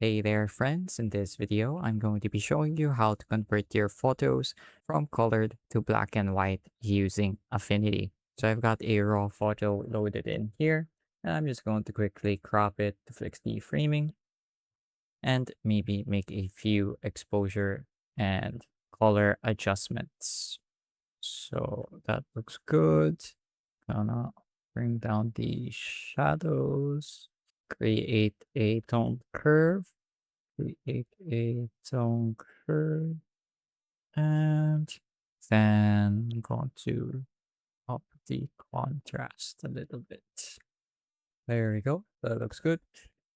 Hey there friends, in this video I'm going to be showing you how to convert your photos from colored to black and white using Affinity. So I've got a raw photo loaded in here and I'm just going to quickly crop it to fix the framing and maybe make a few exposure and color adjustments. So that looks good. Gonna bring down the shadows, create a tone curve, create a tone curve, and then I'm going to up the contrast a little bit. There we go. That looks good.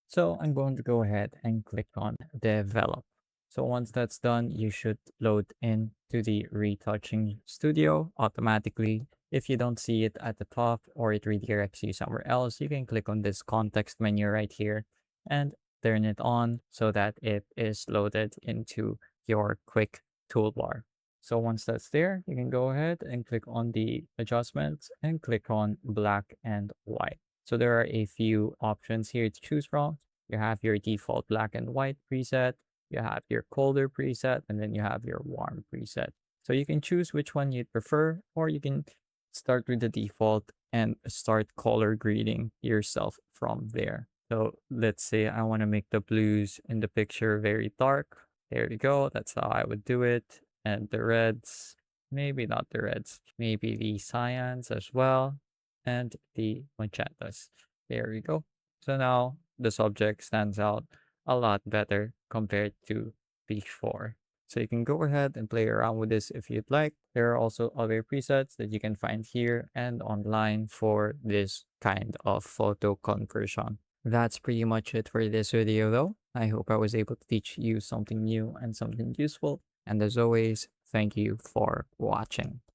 So I'm going to go ahead and click on develop. So once that's done, you should load into the retouching studio automatically. If you don't see it at the top or it redirects you somewhere else, you can click on this context menu right here and turn it on so that it is loaded into your quick toolbar. So once that's there, you can go ahead and click on the adjustments and click on black and white. So there are a few options here to choose from. You have your default black and white preset, you have your colder preset, and then you have your warm preset. So you can choose which one you'd prefer, or you can start with the default and start color grading yourself from there. So let's say I want to make the blues in the picture very dark. There we go. That's how I would do it. And the reds, maybe not the reds, maybe the cyans as well and the magentas. There we go. So now the subject stands out a lot better compared to before. So you can go ahead and play around with this if you'd like. There are also other presets that you can find here and online for this kind of photo conversion. That's pretty much it for this video though. I hope I was able to teach you something new and something useful. And as always, thank you for watching.